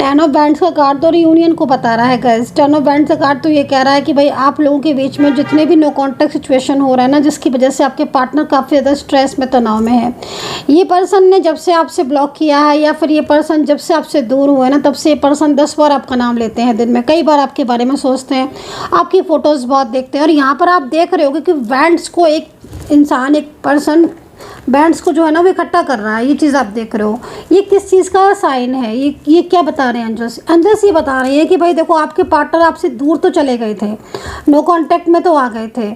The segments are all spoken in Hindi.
टेन ऑफ बैंड्स का कार्ड तो रियूनियन को बता रहा है गाइस। टेन ऑफ बैंड्स का कार्ड तो ये कह रहा है कि भाई आप लोगों के बीच में जितने भी नो कॉन्टैक्ट सिचुएशन हो रहा है ना, जिसकी वजह से आपके पार्टनर काफ़ी ज़्यादा स्ट्रेस में, तनाव में है। ये पर्सन ने जब से आपसे ब्लॉक किया है या फिर ये पर्सन जब से आपसे दूर हुआ है ना, तब से ये पर्सन 10 बार आपका नाम लेते हैं दिन में, कई बार आपके बारे में सोचते हैं, आपकी फ़ोटोज़ बहुत देखते हैं। और यहाँ पर आप देख रहे होगे कि बैंड्स को एक इंसान, एक पर्सन बैंड्स को जो है ना वो इकट्ठा कर रहा है। ये चीज़ आप देख रहे हो, ये किस चीज़ का साइन है? ये क्या बता रहे हैं एंजल्स? एंजल्स ये बता रहे हैं कि भाई देखो, आपके पार्टनर आपसे दूर तो चले गए थे, नो कांटेक्ट में तो आ गए थे,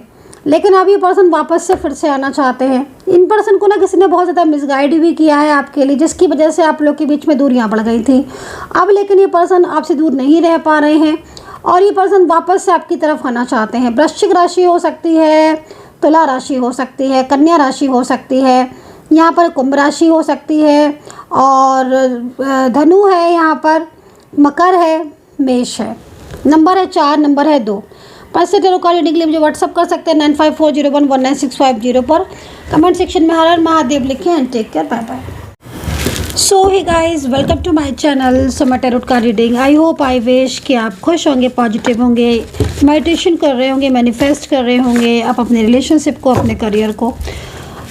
लेकिन अब ये पर्सन वापस से फिर से आना चाहते हैं। इन पर्सन को ना किसी ने बहुत ज़्यादा मिसगाइड भी किया है आपके लिए, जिसकी वजह से आप लोग के बीच में दूरियाँ बढ़ गई थी। अब लेकिन ये पर्सन आपसे दूर नहीं रह पा रहे हैं और ये पर्सन वापस से आपकी तरफ आना चाहते हैं। वृश्चिक राशि हो सकती है, तुला राशि हो सकती है, कन्या राशि हो सकती है, यहाँ पर कुंभ राशि हो सकती है, और धनु है, यहाँ पर मकर है, मेष है। नंबर है 4, नंबर है 2। पैसे टेरो का रीडिंग के लिए मुझे व्हाट्सअप कर सकते हैं 9540119650 पर। कमेंट सेक्शन में हर हर महादेव लिखें and take care, bye bye. So hey guys, welcome to my channel Soma tarot का reading. I hope, I wish कि आप खुश होंगे, पॉजिटिव होंगे, मेडिटेशन कर रहे होंगे, मैनिफेस्ट कर रहे होंगे आप अपने रिलेशनशिप को, अपने करियर को।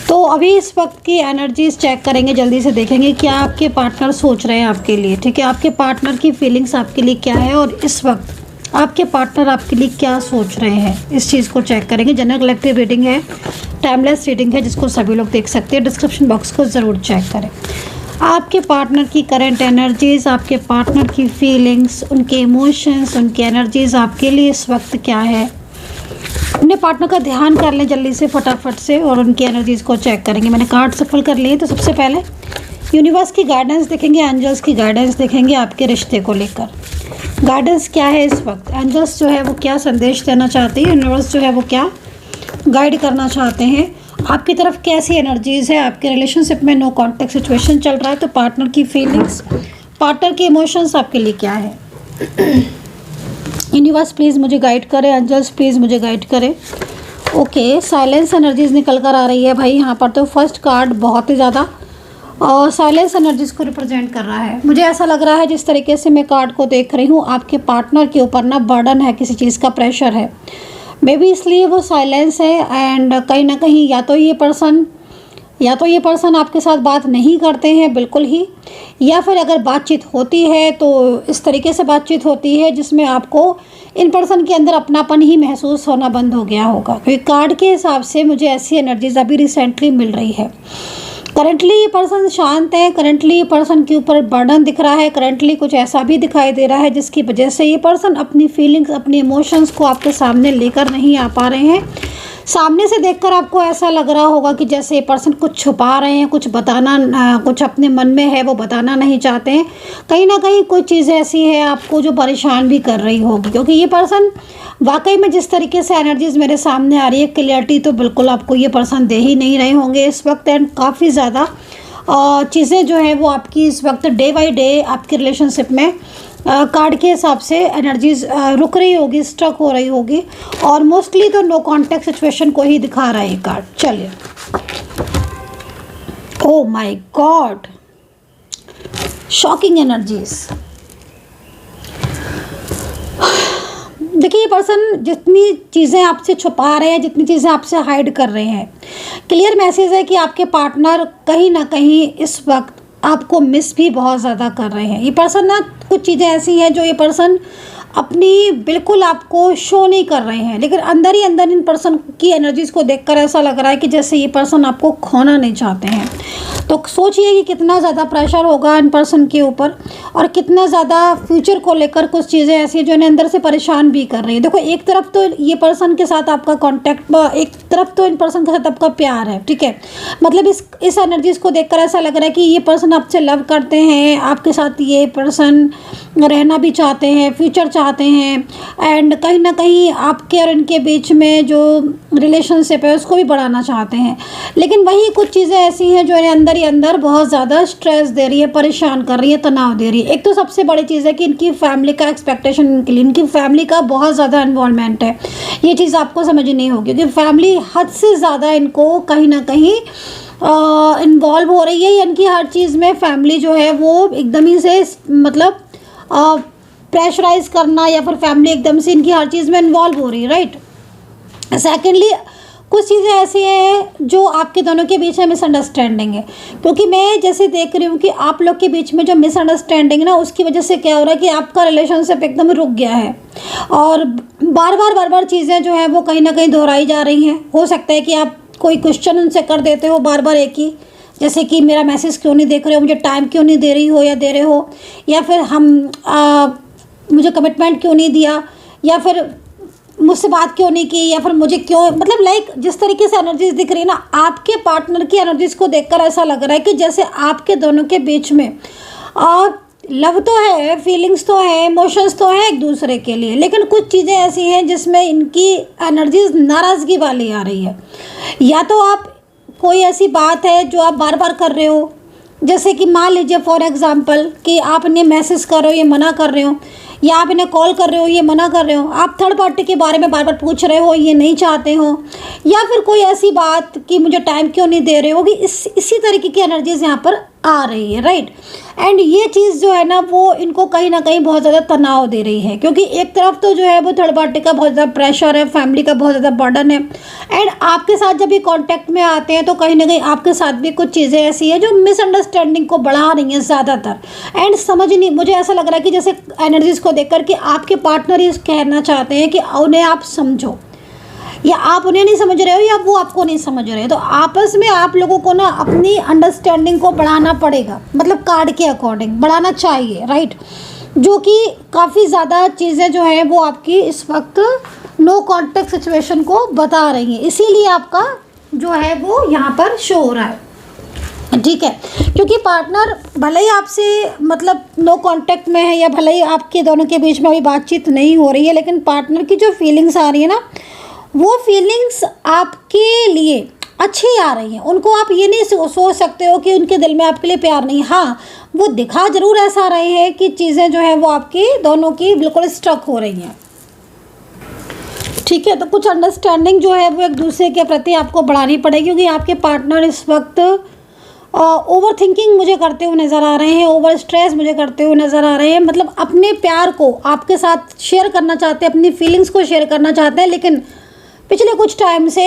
तो अभी इस वक्त की एनर्जीज चेक करेंगे, जल्दी से देखेंगे क्या आपके पार्टनर सोच रहे हैं आपके लिए। ठीक है, आपके पार्टनर की फीलिंग्स आपके लिए क्या है और इस वक्त आपके पार्टनर आपके लिए क्या सोच रहे हैं, इस चीज़ को चेक करेंगे। जनरल कलेक्टिव रीडिंग है, टाइमलेस रीडिंग है, जिसको सभी लोग देख सकते हैं। डिस्क्रिप्शन बॉक्स को ज़रूर चेक करें। आपके पार्टनर की करंट एनर्जीज़, आपके पार्टनर की फीलिंग्स, उनके इमोशंस, उनकी एनर्जीज़ आपके लिए इस वक्त क्या है। अपने पार्टनर का ध्यान कर लें जल्दी से, फटाफट से, और उनकी एनर्जीज़ को चेक करेंगे। मैंने कार्ड सफल कर लिए। तो सबसे पहले यूनिवर्स की गाइडेंस देखेंगे, एंजल्स की गाइडेंस देखेंगे आपके रिश्ते को लेकर। गाइडेंस क्या है इस वक्त? एंजल्स जो है वो क्या संदेश देना चाहते हैं, यूनिवर्स जो है वो क्या गाइड करना चाहते हैं, आपकी तरफ कैसी एनर्जीज़ है। आपके रिलेशनशिप में नो कॉन्टैक्ट सिचुएशन चल रहा है, तो पार्टनर की फीलिंग्स, पार्टनर के इमोशंस आपके लिए क्या है। यूनिवर्स प्लीज़ मुझे गाइड करें, एंजल्स प्लीज़ मुझे गाइड करें। ओके, साइलेंस एनर्जीज़ निकल कर आ रही है भाई यहाँ पर। तो फर्स्ट कार्ड बहुत ही ज़्यादा और साइलेंस एनर्जीज़ को रिप्रेजेंट कर रहा है। मुझे ऐसा लग रहा है, जिस तरीके से मैं कार्ड को देख रही हूँ, आपके पार्टनर के ऊपर ना बर्डन है, किसी चीज़ का प्रेशर है, मे बी इसलिए वो साइलेंस है। एंड कहीं ना कहीं या तो ये पर्सन आपके साथ बात नहीं करते हैं बिल्कुल ही, या फिर अगर बातचीत होती है तो इस तरीके से बातचीत होती है जिसमें आपको इन पर्सन के अंदर अपनापन ही महसूस होना बंद हो गया होगा। क्योंकि कार्ड के हिसाब से मुझे ऐसी एनर्जीज अभी रिसेंटली मिल रही है। करंटली ये पर्सन शांत है, करंटली ये पर्सन के ऊपर बर्डन दिख रहा है, करंटली कुछ ऐसा भी दिखाई दे रहा है जिसकी वजह से ये पर्सन अपनी फीलिंग्स, अपनी इमोशंस को आपके सामने लेकर नहीं आ पा रहे हैं। सामने से देखकर आपको ऐसा लग रहा होगा कि जैसे ये पर्सन कुछ छुपा रहे हैं, कुछ बताना, कुछ अपने मन में है वो बताना नहीं चाहते हैं। कहीं ना कहीं कोई चीज़ ऐसी है आपको जो परेशान भी कर रही होगी, क्योंकि ये पर्सन वाकई में जिस तरीके से एनर्जीज मेरे सामने आ रही है, क्लियरिटी तो बिल्कुल आपको ये पर्सन दे ही नहीं रहे होंगे इस वक्त। एंड काफ़ी ज़्यादा चीज़ें जो है वो आपकी इस वक्त डे बाई डे आपकी रिलेशनशिप में कार्ड के हिसाब से एनर्जीज रुक रही होगी, स्ट्रक हो रही होगी, और मोस्टली तो नो कॉन्टैक्ट सिचुएशन को ही दिखा रहा है ये कार्ड। चलिए, oh my God, shocking energies. देखिए, ये पर्सन जितनी चीज़ें आपसे छुपा रहे हैं, जितनी चीज़ें आपसे हाइड कर रहे हैं, क्लियर मैसेज है कि आपके पार्टनर कहीं ना कहीं इस वक्त आपको मिस भी बहुत ज़्यादा कर रहे हैं। ये पर्सन ना, कुछ चीज़ें ऐसी हैं जो ये पर्सन अपनी बिल्कुल आपको शो नहीं कर रहे हैं, लेकिन अंदर ही अंदर इन पर्सन की एनर्जीज़ को देखकर ऐसा लग रहा है कि जैसे ये पर्सन आपको खोना नहीं चाहते हैं। तो सोचिए कि कितना ज़्यादा प्रेशर होगा इन पर्सन के ऊपर, और कितना ज़्यादा फ्यूचर को लेकर कुछ चीज़ें ऐसी हैं जो इन्हें अंदर से परेशान भी कर रही हैं। देखो, एक तरफ तो ये पर्सन के साथ आपका कॉन्टैक्ट, एक तरफ तो इन पर्सन के साथ आपका प्यार है, ठीक है, मतलब इस एनर्जीज़ को देखकर ऐसा लग रहा है कि ये पर्सन आपसे लव करते हैं, आपके साथ ये पर्सन रहना भी चाहते हैं, फ्यूचर चाहते हैं, एंड कहीं ना कहीं आपके और इनके बीच में जो रिलेशनशिप है उसको भी बढ़ाना चाहते हैं। लेकिन वही कुछ चीज़ें ऐसी हैं जो इन्हें अंदर ही अंदर बहुत ज़्यादा स्ट्रेस दे रही है, परेशान कर रही है, तनाव दे रही है। एक तो सबसे बड़ी चीज़ है कि इनकी फैमिली का एक्सपेक्टेशन, इनके लिए इनकी फैमिली का बहुत ज़्यादा इन्वॉल्वमेंट है। ये चीज़ आपको समझ नहीं होगी, क्योंकि फैमिली हद से ज़्यादा इनको कहीं ना कहीं इन्वॉल्व हो रही है। इनकी हर चीज़ में फैमिली जो है वो एकदम ही से मतलब प्रेशराइज करना या फिर फैमिली एकदम से इनकी हर चीज़ में इन्वॉल्व हो रही है, राइट। सेकेंडली कुछ चीज़ें ऐसी हैं जो आपके दोनों के बीच में मिसअंडरस्टैंडिंग है, क्योंकि मैं जैसे देख रही हूँ कि आप लोग के बीच में जो मिसअंडरस्टैंडिंग ना, उसकी वजह से क्या हो रहा है कि आपका रिलेशनशिप एकदम रुक गया है और बार बार चीज़ें जो है वो कहीं ना कहीं दोहराई जा रही हैं। हो सकता है कि आप कोई क्वेश्चन उनसे कर देते हो बार बार एक ही, जैसे कि मेरा मैसेज क्यों नहीं देख रहे हो, मुझे टाइम क्यों नहीं दे रही हो या दे रहे हो, या फिर मुझे कमिटमेंट क्यों नहीं दिया, या फिर मुझसे बात क्यों नहीं की, या फिर मुझे क्यों, मतलब लाइक जिस तरीके से एनर्जीज दिख रही है ना, आपके पार्टनर की एनर्जीज को देखकर ऐसा लग रहा है कि जैसे आपके दोनों के बीच में लव तो है, फीलिंग्स तो है, इमोशंस तो है एक दूसरे के लिए, लेकिन कुछ चीज़ें ऐसी हैं जिसमें इनकी एनर्जीज नाराज़गी वाली आ रही है। या तो आप कोई ऐसी बात है जो आप बार बार कर रहे हो, जैसे कि मान लीजिए फॉर एग्जांपल कि आप इन्हें मैसेज कर रहे हो, ये मना कर रहे हो, या आप इन्हें कॉल कर रहे हो, ये मना कर रहे हो, आप थर्ड पार्टी के बारे में बार बार पूछ रहे हो, ये नहीं चाहते हो, या फिर कोई ऐसी बात कि मुझे टाइम क्यों नहीं दे रहे हो, कि इसी तरीके की एनर्जीज यहाँ पर आ रही है, राइट। एंड ये चीज़ जो है ना वो इनको कहीं ना कहीं बहुत ज़्यादा तनाव दे रही है, क्योंकि एक तरफ तो जो है वो थर्ड पार्टी का बहुत ज़्यादा प्रेशर है, फैमिली का बहुत ज़्यादा बर्डन है, एंड आपके साथ जब ये कांटेक्ट में आते हैं तो कहीं ना कहीं आपके साथ भी कुछ चीज़ें ऐसी हैं जो मिसअंडरस्टैंडिंग को बढ़ा रही हैं ज़्यादातर। एंड समझ नहीं, मुझे ऐसा लग रहा है कि जैसे एनर्जीज को देख कर कि आपके पार्टनर ये कहना चाहते हैं कि उन्हें आप समझो, या आप उन्हें नहीं समझ रहे हो या वो आपको नहीं समझ रहे हो, तो आपस में आप लोगों को ना अपनी अंडरस्टैंडिंग को बढ़ाना पड़ेगा, मतलब कार्ड के अकॉर्डिंग बढ़ाना चाहिए, राइट। जो कि काफ़ी ज़्यादा चीज़ें जो हैं वो आपकी इस वक्त नो कॉन्टेक्ट सिचुएशन को बता रही हैं, इसीलिए आपका जो है वो यहाँ पर शो हो रहा है, ठीक है। क्योंकि पार्टनर भले ही आपसे मतलब नो कांटेक्ट में है, या भले ही आपके दोनों के बीच में अभी बातचीत नहीं हो रही है, लेकिन पार्टनर की जो फीलिंग्स आ रही है ना, वो फीलिंग्स आपके लिए अच्छी आ रही हैं। उनको आप ये नहीं सोच सकते हो कि उनके दिल में आपके लिए प्यार नहीं, हाँ वो दिखा ज़रूर ऐसा रहे हैं कि चीज़ें जो है वो आपकी दोनों की बिल्कुल स्टक हो रही हैं, ठीक है। तो कुछ अंडरस्टैंडिंग जो है वो एक दूसरे के प्रति आपको बढ़ानी पड़ेगी, क्योंकि आपके पार्टनर इस वक्त ओवर थिंकिंग मुझे करते हुए नज़र आ रहे हैं, ओवर स्ट्रेस मुझे करते हुए नज़र आ रहे हैं, मतलब अपने प्यार को आपके साथ शेयर करना चाहते हैं, अपनी फीलिंग्स को शेयर करना चाहते हैं, लेकिन पिछले कुछ टाइम से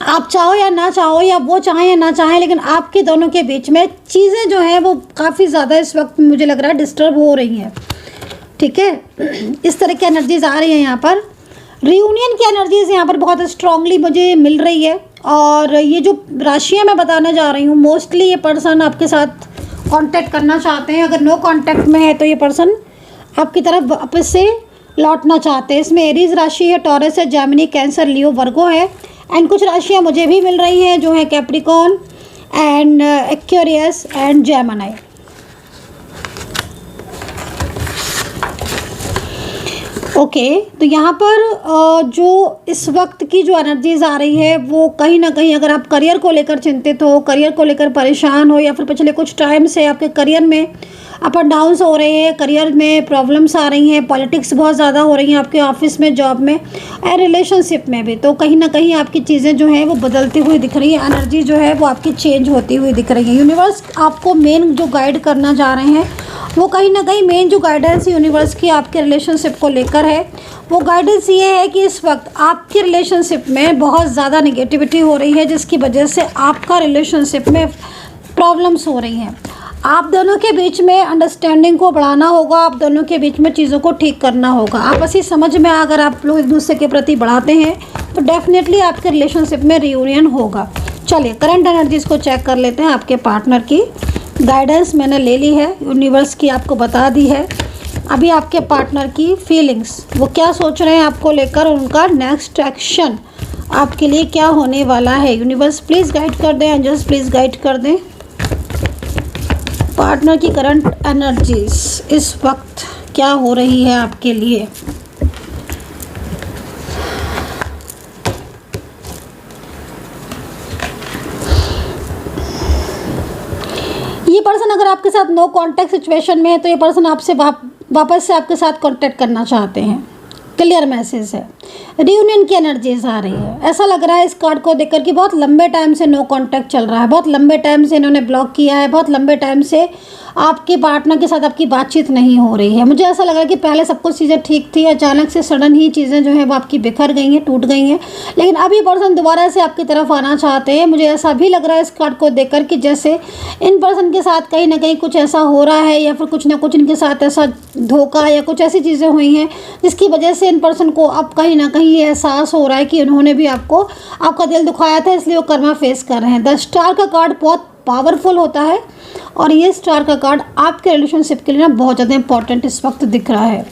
आप चाहो या ना चाहो, या वो चाहें या ना चाहें, लेकिन आपके दोनों के बीच में चीज़ें जो हैं वो काफ़ी ज़्यादा इस वक्त मुझे लग रहा है डिस्टर्ब हो रही हैं, ठीक है। इस तरह की एनर्जीज आ रही हैं यहाँ पर। रियूनियन की एनर्जीज यहाँ पर बहुत स्ट्रांगली मुझे मिल रही है, और ये जो राशियाँ मैं बताने जा रही हूँ, मोस्टली ये पर्सन आपके साथ कांटेक्ट करना चाहते हैं। अगर नो कांटेक्ट में है तो ये पर्सन आपकी तरफ वापस से लौटना चाहते हैं। इसमें एरीज राशि है, टॉरस है, जेमिनी, कैंसर, लियो, वर्गो है, एंड कुछ राशियाँ मुझे भी मिल रही हैं जो है Capricorn and Aquarius and Gemini. Okay, तो यहाँ पर जो इस वक्त की जो एनर्जीज आ रही है वो कहीं ना कहीं, अगर आप करियर को लेकर चिंतित हो, करियर को लेकर परेशान हो, या फिर पिछले कुछ टाइम से आपके करियर में अप एंड डाउन्स हो रहे हैं, करियर में प्रॉब्लम्स आ रही हैं, पॉलिटिक्स बहुत ज़्यादा हो रही हैं आपके ऑफिस में, जॉब में, एंड रिलेशनशिप में भी, तो कहीं ना कहीं आपकी चीज़ें जो हैं वो बदलती हुई दिख रही हैं, एनर्जी जो है वो आपकी चेंज होती हुई दिख रही है। यूनिवर्स आपको मेन जो गाइड करना जा रहे हैं वो कहीं ना कहीं मेन जो गाइडेंस यूनिवर्स की आपके रिलेशनशिप को लेकर है, वो गाइडेंस ये है कि इस वक्त आपके रिलेशनशिप में बहुत ज़्यादा नेगेटिविटी हो रही है, जिसकी वजह से आपका रिलेशनशिप में प्रॉब्लम्स हो रही हैं। आप दोनों के बीच में अंडरस्टैंडिंग को बढ़ाना होगा, आप दोनों के बीच में चीज़ों को ठीक करना होगा। आपसी समझ में अगर आप लोग एक दूसरे के प्रति बढ़ाते हैं तो डेफिनेटली आपके रिलेशनशिप में रियूनियन होगा। चलिए करंट एनर्जीज़ को चेक कर लेते हैं। आपके पार्टनर की गाइडेंस मैंने ले ली है, यूनिवर्स की आपको बता दी है। अभी आपके पार्टनर की फीलिंग्स, वो क्या सोच रहे हैं आपको लेकर, उनका नेक्स्ट एक्शन आपके लिए क्या होने वाला है। यूनिवर्स प्लीज़ गाइड कर दें, एंजल्स प्लीज़ गाइड कर दें। पार्टनर की करंट एनर्जीज इस वक्त क्या हो रही है आपके लिए। ये पर्सन अगर आपके साथ नो कांटेक्ट सिचुएशन में है तो ये पर्सन आपसे वापस से आपके साथ कांटेक्ट करना चाहते हैं। क्लियर मैसेज है, रियूनियन की एनर्जीज आ रही है। ऐसा लग रहा है इस कार्ड को देखकर कि बहुत लंबे टाइम से नो कांटेक्ट चल रहा है, बहुत लंबे टाइम से इन्होंने ब्लॉक किया है, बहुत लंबे टाइम से आपके पार्टनर के साथ आपकी बातचीत नहीं हो रही है। मुझे ऐसा लग रहा है कि पहले सब कुछ चीज़ें ठीक थी, अचानक से सडन ही चीज़ें जो है वो आपकी बिखर गई हैं, टूट गई हैं। लेकिन अभी पर्सन दोबारा से आपकी तरफ आना चाहते हैं। मुझे ऐसा भी लग रहा है इस कार्ड को देखकर कि जैसे इन पर्सन के साथ कहीं ना कहीं कुछ ऐसा हो रहा है, या फिर कुछ ना कुछ इनके साथ ऐसा धोखा या कुछ ऐसी चीज़ें हुई हैं जिसकी वजह से इन पर्सन को अब कहीं ना कहीं ये एहसास हो रहा है कि उन्होंने भी आपका दिल दुखाया था, इसलिए वो कर्मा फेस कर रहे हैं। द स्टार का कार्ड बहुत पावरफुल होता है और ये स्टार का कार्ड आपके रिलेशनशिप के लिए ना बहुत ज़्यादा इंपॉर्टेंट इस वक्त दिख रहा है।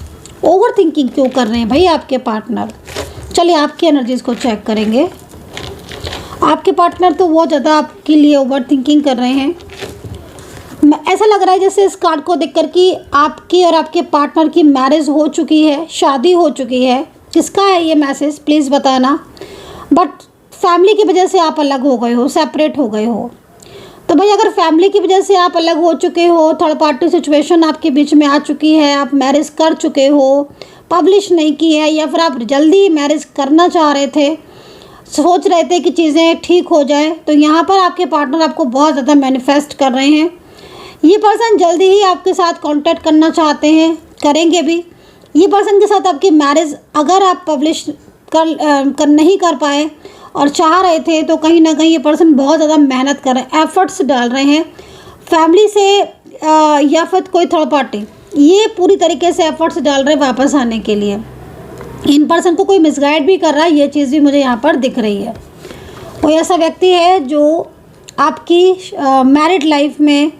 ओवर थिंकिंग क्यों कर रहे हैं भाई आपके पार्टनर? चलिए आपकी एनर्जीज को चेक करेंगे। आपके पार्टनर तो बहुत ज़्यादा आपके लिए ओवर थिंकिंग कर रहे हैं। ऐसा लग रहा है जैसे इस कार्ड को देखकर कि आपकी और आपके पार्टनर की मैरिज हो चुकी है, शादी हो चुकी है। किसका है ये मैसेज प्लीज़ बताना। बट फैमिली की वजह से आप अलग हो गए हो, सेपरेट हो गए हो। तो भाई अगर फैमिली की वजह से आप अलग हो चुके हो, थर्ड पार्टी सिचुएशन आपके बीच में आ चुकी है, आप मैरिज कर चुके हो, पब्लिश नहीं की है, या फिर आप जल्दी मैरिज करना चाह रहे थे, सोच रहे थे कि चीज़ें ठीक हो जाए, तो यहाँ पर आपके पार्टनर आपको बहुत ज़्यादा मैनिफेस्ट कर रहे हैं। ये पर्सन जल्दी ही आपके साथ कांटेक्ट करना चाहते हैं, करेंगे भी। ये पर्सन के साथ आपकी मैरिज अगर आप पब्लिश कर नहीं कर पाए और चाह रहे थे, तो कहीं ना कहीं ये पर्सन बहुत ज़्यादा मेहनत कर रहे हैं, एफर्ट्स डाल रहे हैं फैमिली से या फिर कोई थर्ड पार्टी, ये पूरी तरीके से एफर्ट्स डाल रहे हैं वापस आने के लिए। इन पर्सन को कोई मिसगाइड भी कर रहा है, ये चीज़ भी मुझे यहाँ पर दिख रही है। कोई ऐसा व्यक्ति है जो आपकी मैरिड लाइफ में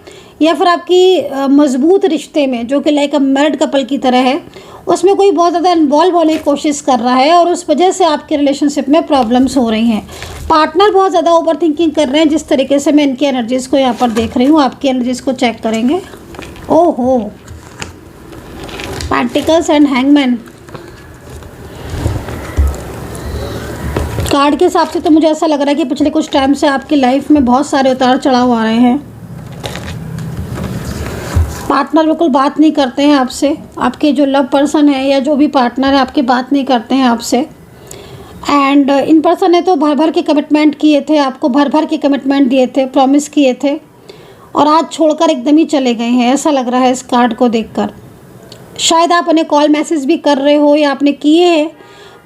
या फिर आपकी मजबूत रिश्ते में, जो कि लाइक अ मैरिड कपल की तरह है, उसमें कोई बहुत ज़्यादा इन्वॉल्व होने की कोशिश कर रहा है और उस वजह से आपके रिलेशनशिप में प्रॉब्लम्स हो रही हैं। पार्टनर बहुत ज़्यादा ओवर थिंकिंग कर रहे हैं। जिस तरीके से मैं इनकी एनर्जीज़ को यहाँ पर देख रही हूँ, आपकी एनर्जीज़ को चेक करेंगे। ओहो, पेंटिकल्स एंड हैंगमैन कार्ड के हिसाब से तो मुझे ऐसा लग रहा है कि पिछले कुछ टाइम से आपकी लाइफ में बहुत सारे उतार चढ़ाव आ रहे हैं। पार्टनर बिल्कुल बात नहीं करते हैं आपसे, आपके जो लव पर्सन है या जो भी पार्टनर है आपकी बात नहीं करते हैं आपसे। एंड इन पर्सन ने तो भर भर के कमिटमेंट किए थे, आपको भर भर के कमिटमेंट दिए थे, प्रॉमिस किए थे, और आज छोड़कर एकदम ही चले गए हैं, ऐसा लग रहा है इस कार्ड को देखकर। शायद आप उन्हें कॉल मैसेज भी कर रहे हो या आपने किए हैं,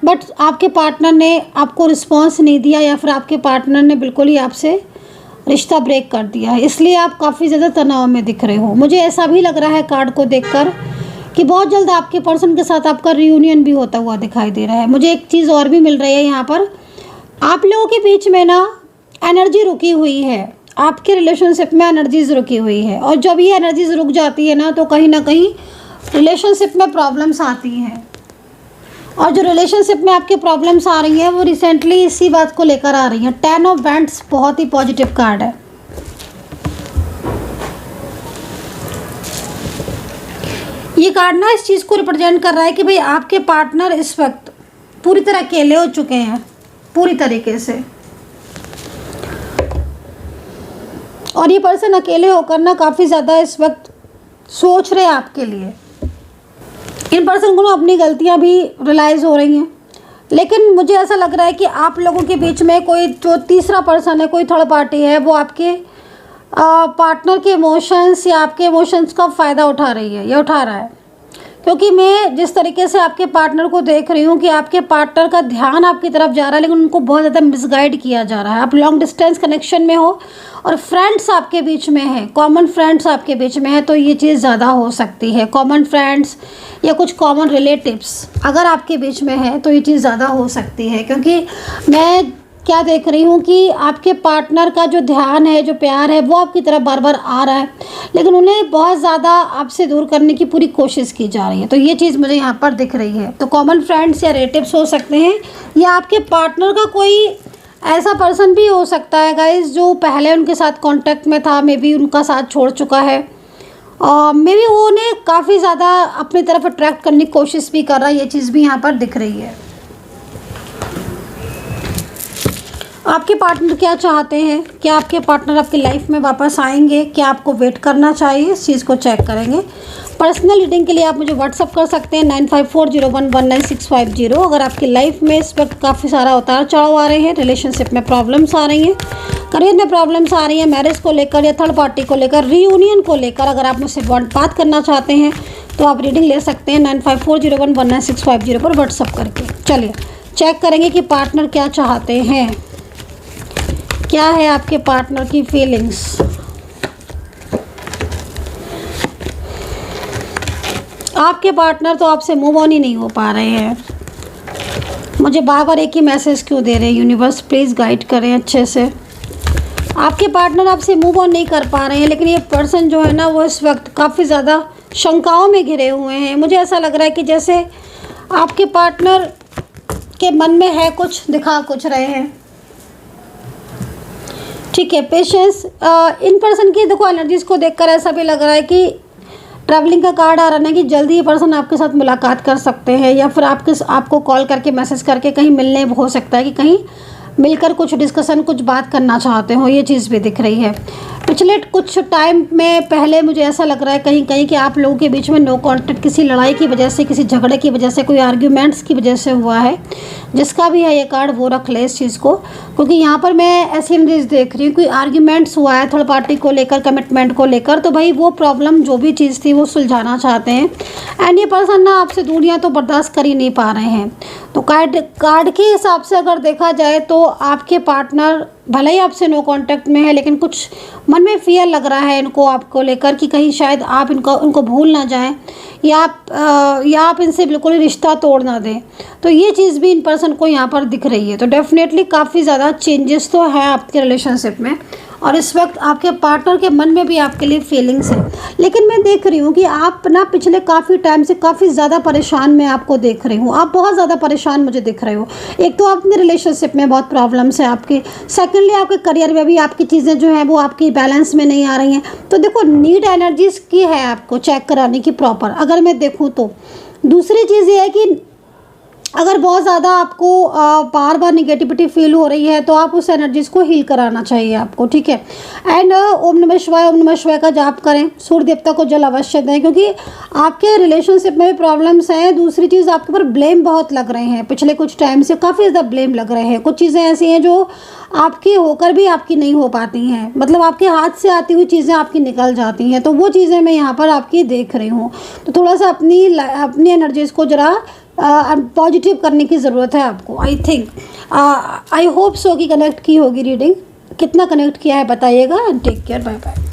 बट आपके पार्टनर ने आपको रिस्पॉन्स नहीं दिया, या फिर आपके पार्टनर ने बिल्कुल ही आपसे रिश्ता ब्रेक कर दिया है, इसलिए आप काफ़ी ज़्यादा तनाव में दिख रहे हो। मुझे ऐसा भी लग रहा है कार्ड को देखकर कि बहुत जल्द आपके पर्सन के साथ आपका रियूनियन भी होता हुआ दिखाई दे रहा है। मुझे एक चीज़ और भी मिल रही है यहाँ पर, आप लोगों के बीच में ना एनर्जी रुकी हुई है, आपके रिलेशनशिप में एनर्जीज रुकी हुई है, और जब ये एनर्जीज रुक जाती है ना, तो कहीं ना कहीं रिलेशनशिप में प्रॉब्लम्स आती हैं। और जो रिलेशनशिप में आपके प्रॉब्लम्स आ रही हैं वो रिसेंटली इसी बात को लेकर आ रही हैं। 10 ऑफ वैंड्स बहुत ही पॉजिटिव कार्ड है। ये कार्ड ना इस चीज़ को रिप्रेजेंट कर रहा है कि भाई आपके पार्टनर इस वक्त पूरी तरह अकेले हो चुके हैं, पूरी तरीके से, और ये पर्सन अकेले होकर ना काफ़ी ज़्यादा इस वक्त सोच रहे हैं आपके लिए। इन पर्सन को ना अपनी गलतियां भी रियलाइज़ हो रही हैं, लेकिन मुझे ऐसा लग रहा है कि आप लोगों के बीच में कोई जो तीसरा पर्सन है, कोई थर्ड पार्टी है, वो आपके पार्टनर के इमोशंस या आपके इमोशंस का फ़ायदा उठा रही है या उठा रहा है। क्योंकि मैं जिस तरीके से आपके पार्टनर को देख रही हूँ कि आपके पार्टनर का ध्यान आपकी तरफ जा रहा है, लेकिन उनको बहुत ज़्यादा मिसगाइड किया जा रहा है। आप लॉन्ग डिस्टेंस कनेक्शन में हो और फ्रेंड्स आपके बीच में हैं, कॉमन फ्रेंड्स आपके बीच में है, तो ये चीज़ ज़्यादा हो सकती है। कॉमन फ्रेंड्स या कुछ कॉमन रिलेटिव्स अगर आपके बीच में है तो ये चीज़ ज़्यादा हो सकती है। क्योंकि मैं क्या देख रही हूँ कि आपके पार्टनर का जो ध्यान है, जो प्यार है, वो आपकी तरफ बार बार आ रहा है, लेकिन उन्हें बहुत ज़्यादा आपसे दूर करने की पूरी कोशिश की जा रही है। तो ये चीज़ मुझे यहाँ पर दिख रही है। तो कॉमन फ्रेंड्स या रिलेटिव्स हो सकते हैं, या आपके पार्टनर का कोई ऐसा पर्सन भी हो सकता है गाइस जो पहले उनके साथ कांटेक्ट में था, मे बी उनका साथ छोड़ चुका है, और मे बी वो उन्हें काफ़ी ज़्यादा अपनी तरफ अट्रैक्ट करने की कोशिश भी कर रहा है। ये चीज़ भी यहाँ पर दिख रही है। आपके पार्टनर क्या चाहते हैं? क्या आपके पार्टनर आपकी लाइफ में वापस आएंगे? क्या आपको वेट करना चाहिए? इस चीज़ को चेक करेंगे। पर्सनल रीडिंग के लिए आप मुझे व्हाट्सअप कर सकते हैं 9540119650। अगर आपकी लाइफ में इस वक्त काफ़ी सारा उतार चढ़ाव आ रहे हैं, रिलेशनशिप में प्रॉब्लम्स आ रही हैं, करियर में प्रॉब्लम्स आ रही हैं, मैरिज को लेकर या थर्ड पार्टी को लेकर, रीयूनियन को लेकर, अगर आप मुझसे बात करना चाहते हैं तो आप रीडिंग ले सकते हैं 9540119650 पर व्हाट्सअप करके। चलिए चेक करेंगे कि पार्टनर क्या चाहते हैं, क्या है आपके पार्टनर की फीलिंग्स। आपके पार्टनर तो आपसे मूव ऑन ही नहीं हो पा रहे हैं। मुझे बार बार एक ही मैसेज क्यों दे रहे हैं यूनिवर्स, प्लीज़ गाइड करें अच्छे से। आपके पार्टनर आपसे मूव ऑन नहीं कर पा रहे हैं, लेकिन ये पर्सन जो है ना वो इस वक्त काफ़ी ज़्यादा शंकाओं में घिरे हुए हैं। मुझे ऐसा लग रहा है कि जैसे आपके पार्टनर के मन में है कुछ, दिखा कुछ रहे हैं। ठीक है, पेशेंस। इन पर्सन की देखो एनर्जीज को देखकर ऐसा भी लग रहा है कि ट्रैवलिंग का कार्ड आ रहा है कि जल्दी ये पर्सन आपके साथ मुलाकात कर सकते हैं, या फिर आपको कॉल करके मैसेज करके कहीं मिलने हो सकता है कि कहीं मिलकर कुछ डिस्कशन, कुछ बात करना चाहते हो। ये चीज़ भी दिख रही है। पिछले कुछ टाइम में पहले मुझे ऐसा लग रहा है कहीं कहीं कि आप लोगों के बीच में नो कॉन्टैक्ट किसी लड़ाई की वजह से, किसी झगड़े की वजह से, कोई आर्ग्यूमेंट्स की वजह से हुआ है। जिसका भी है ये कार्ड वो रख ले इस चीज़ को, क्योंकि यहाँ पर मैं ऐसी इमेज देख रही हूँ कोई आर्ग्यूमेंट्स हुआ है थर्ड पार्टी को लेकर, कमिटमेंट को लेकर। तो भाई वो प्रॉब्लम जो भी चीज़ थी वो सुलझाना चाहते हैं, एंड ये पर्सन ना आपसे दूरियाँ तो बर्दाश्त कर ही नहीं पा रहे हैं। तो कार्ड के हिसाब से अगर देखा जाए तो आपके पार्टनर भले ही आपसे नो कांटेक्ट में है, लेकिन कुछ मन में फियर लग रहा है इनको आपको लेकर कि कहीं शायद आप उनको भूल ना जाएं, या आप इनसे बिल्कुल ही रिश्ता तोड़ ना दें। तो ये चीज़ भी इन पर्सन को यहाँ पर दिख रही है। तो डेफिनेटली काफ़ी ज़्यादा चेंजेस तो है आपके रिलेशनशिप में, और इस वक्त आपके पार्टनर के मन में भी आपके लिए फीलिंग्स है। लेकिन मैं देख रही हूँ कि आप ना पिछले काफ़ी टाइम से काफ़ी ज़्यादा परेशान मैं आपको देख रही हूँ। आप बहुत ज़्यादा परेशान मुझे दिख रहे हो। एक तो अपने रिलेशनशिप में बहुत प्रॉब्लम्स है आपके, सेकेंडली आपके करियर में भी आपकी चीज़ें जो हैं वो आपकी बैलेंस में नहीं आ रही हैं। तो देखो नीड एनर्जीज़ की है आपको चेक कराने की प्रॉपर, अगर मैं देखूँ तो। दूसरी चीज़ ये है कि अगर बहुत ज़्यादा आपको बार बार निगेटिविटी फील हो रही है तो आप उस एनर्जीज़ को हील कराना चाहिए आपको, ठीक है। एंड ओम नमः शिवाय का जाप करें, सूर्य देवता को जल अवश्य दें, क्योंकि आपके रिलेशनशिप में भी प्रॉब्लम्स हैं। दूसरी चीज़ आपके ऊपर ब्लेम बहुत लग रहे हैं, पिछले कुछ टाइम से काफ़ी ज़्यादा ब्लेम लग रहे हैं। कुछ चीज़ें ऐसी हैं जो आपकी होकर भी आपकी नहीं हो पाती हैं, मतलब आपके हाथ से आती हुई चीज़ें आपकी निकल जाती हैं। तो वो चीज़ें मैं यहाँ पर आपकी देख रही हूँ। तो थोड़ा सा अपनी एनर्जीज़ को ज़रा पॉजिटिव करने की ज़रूरत है आपको। आई होप सो कि कनेक्ट की होगी रीडिंग। कितना कनेक्ट किया है बताइएगा। Take care, bye bye.